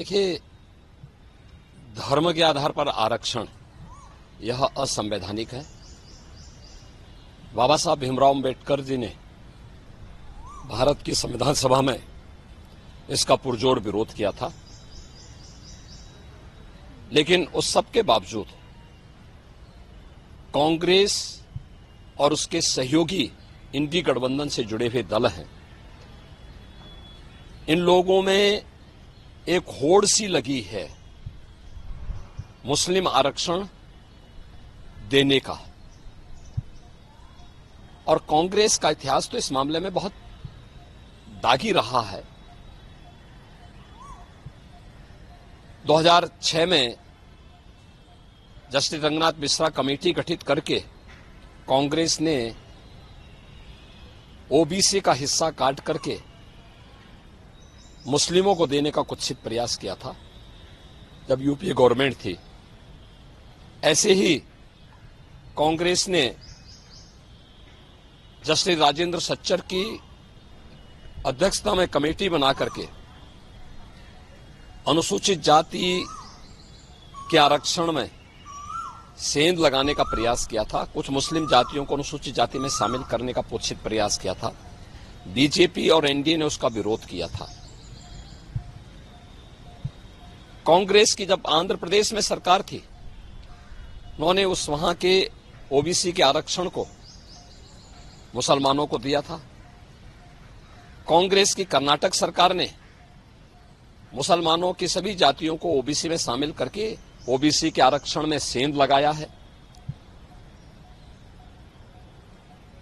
देखिए, धर्म के आधार पर आरक्षण यह असंवैधानिक है। बाबा साहब भीमराव अम्बेडकर जी ने भारत की संविधान सभा में इसका पुरजोर विरोध किया था, लेकिन उस सब के बावजूद कांग्रेस और उसके सहयोगी इंडी गठबंधन से जुड़े हुए दल हैं, इन लोगों में एक होड़ सी लगी है मुस्लिम आरक्षण देने का। और कांग्रेस का इतिहास तो इस मामले में बहुत दागी रहा है। 2006 में जस्टिस रंगनाथ मिश्रा कमेटी गठित करके कांग्रेस ने ओबीसी का हिस्सा काट करके मुस्लिमों को देने का कुत्सित प्रयास किया था जब यूपीए गवर्नमेंट थी। ऐसे ही कांग्रेस ने जस्टिस राजेंद्र सच्चर की अध्यक्षता में कमेटी बना करके अनुसूचित जाति के आरक्षण में सेंध लगाने का प्रयास किया था। कुछ मुस्लिम जातियों को अनुसूचित जाति में शामिल करने का कुत्सित प्रयास किया था। बीजेपी और एनडीए ने उसका विरोध किया था। कांग्रेस की जब आंध्र प्रदेश में सरकार थी, उन्होंने उस वहां के ओबीसी के आरक्षण को मुसलमानों को दिया था। कांग्रेस की कर्नाटक सरकार ने मुसलमानों की सभी जातियों को ओबीसी में शामिल करके ओबीसी के आरक्षण में सेंध लगाया है।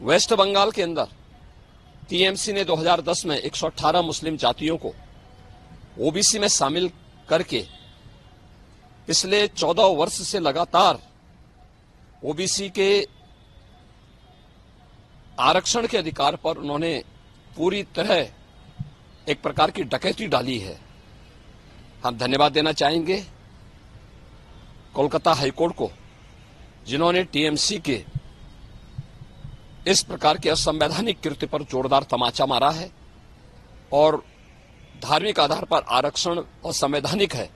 वेस्ट बंगाल के अंदर टीएमसी ने 2010 में 118 मुस्लिम जातियों को ओबीसी में शामिल करके पिछले 14 वर्ष से लगातार ओबीसी के आरक्षण के अधिकार पर उन्होंने पूरी तरह एक प्रकार की डकैती डाली है। हम धन्यवाद देना चाहेंगे कोलकाता हाईकोर्ट को, जिन्होंने टीएमसी के इस प्रकार के असंवैधानिक कृत्य पर जोरदार तमाचा मारा है और धार्मिक आधार पर आरक्षण असंवैधानिक है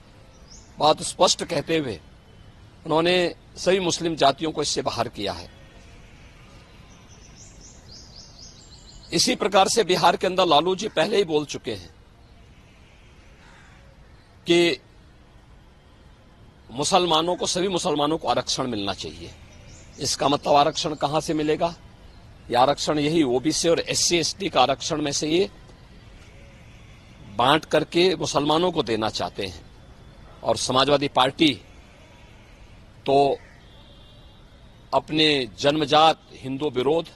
बात स्पष्ट कहते हुए उन्होंने सभी मुस्लिम जातियों को इससे बाहर किया है। इसी प्रकार से बिहार के अंदर लालू जी पहले ही बोल चुके हैं कि मुसलमानों को, सभी मुसलमानों को आरक्षण मिलना चाहिए। इसका मतलब आरक्षण कहां से मिलेगा? यह आरक्षण यही ओबीसी और एससी एसटी का आरक्षण में से ये बांट करके मुसलमानों को देना चाहते हैं। और समाजवादी पार्टी तो अपने जन्मजात हिंदू विरोध,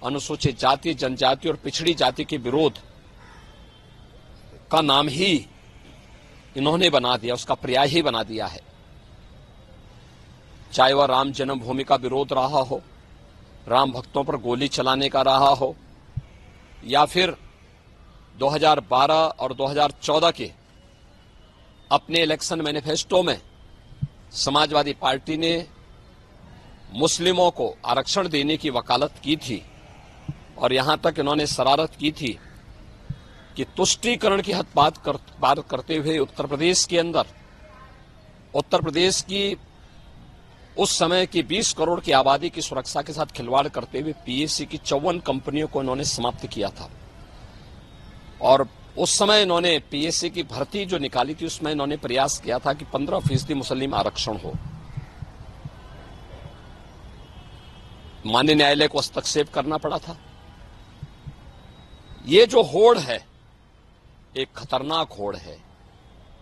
अनुसूचित जाति, जनजाति और पिछड़ी जाति के विरोध का नाम ही इन्होंने बना दिया, उसका पर्याय ही बना दिया है। चाहे वह राम जन्मभूमि का विरोध रहा हो, राम भक्तों पर गोली चलाने का रहा हो, या फिर 2012 और 2014 के अपने इलेक्शन मैनिफेस्टो में समाजवादी पार्टी ने मुस्लिमों को आरक्षण देने की वकालत की थी और यहां तक इन्होंने शरारत की थी कि तुष्टीकरण की हद बात करते हुए उत्तर प्रदेश के अंदर, उत्तर प्रदेश की उस समय की 20 करोड़ की आबादी की सुरक्षा के साथ खिलवाड़ करते हुए पीएससी की 54 कंपनियों को इन्होंने समाप्त किया था। और उस समय इन्होंने पीएससी की भर्ती जो निकाली थी उसमें इन्होंने प्रयास किया था कि 15% मुस्लिम आरक्षण हो। माननीय न्यायालय को हस्तक्षेप करना पड़ा था। ये जो होड़ है एक खतरनाक होड़ है।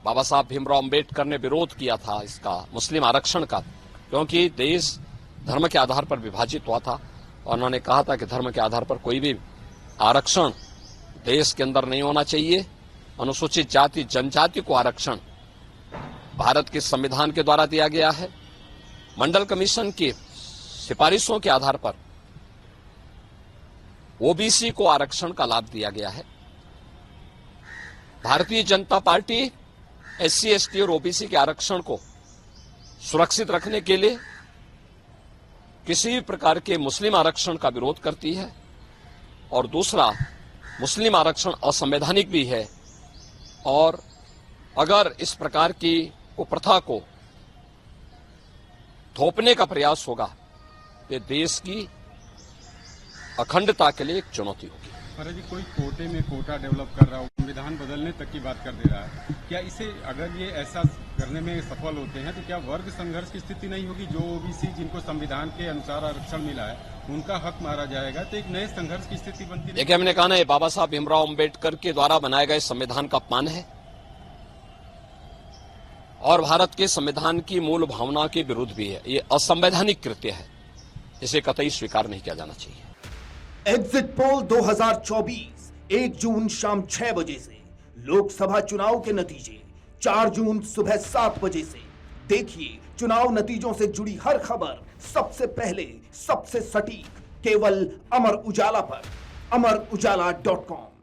बाबा साहब भीमराव अम्बेडकर ने विरोध किया था इसका, मुस्लिम आरक्षण का, क्योंकि देश धर्म के आधार पर विभाजित हुआ था और उन्होंने कहा था कि धर्म के आधार पर कोई भी आरक्षण देश के अंदर नहीं होना चाहिए। अनुसूचित जाति, जनजाति को आरक्षण भारत के संविधान के द्वारा दिया गया है। मंडल कमीशन की सिफारिशों के आधार पर ओबीसी को आरक्षण का लाभ दिया गया है। Bharatiya Janata party SC ST और ओबीसी के आरक्षण को सुरक्षित रखने के लिए किसी भी प्रकार के मुस्लिम आरक्षण का विरोध करती है और दूसरा, मुस्लिम आरक्षण असंवैधानिक भी है और अगर इस प्रकार की कुप्रथा को थोपने का प्रयास होगा तो देश की अखंडता के लिए एक चुनौती होगी। महाराज जी, कोई कोटे में कोटा डेवलप कर रहा हो, संविधान बदलने तक की बात कर दे रहा है, क्या इसे अगर ये ऐसा करने में सफल होते हैं तो क्या वर्ग संघर्ष की स्थिति नहीं होगी? जो ओबीसी जिनको संविधान के अनुसार आरक्षण मिला है उनका हक मारा जाएगा तो एक नए संघर्ष की स्थिति बनती है। देखिए, हमने कहा ना, ये बाबा साहब भीमराव अंबेडकर के द्वारा बनाए गए संविधान का अपमान है और भारत के संविधान की मूल भावना के विरुद्ध भी है। ये असंवैधानिक कृत्य है, इसे कतई स्वीकार नहीं किया जाना चाहिए। एग्जिट पोल 2024 1 जून शाम 6 बजे से, लोकसभा चुनाव के नतीजे 4 जून सुबह 7 बजे से। देखिए चुनाव नतीजों से जुड़ी हर खबर सबसे पहले, सबसे सटीक, केवल अमर उजाला पर, amarujala.com।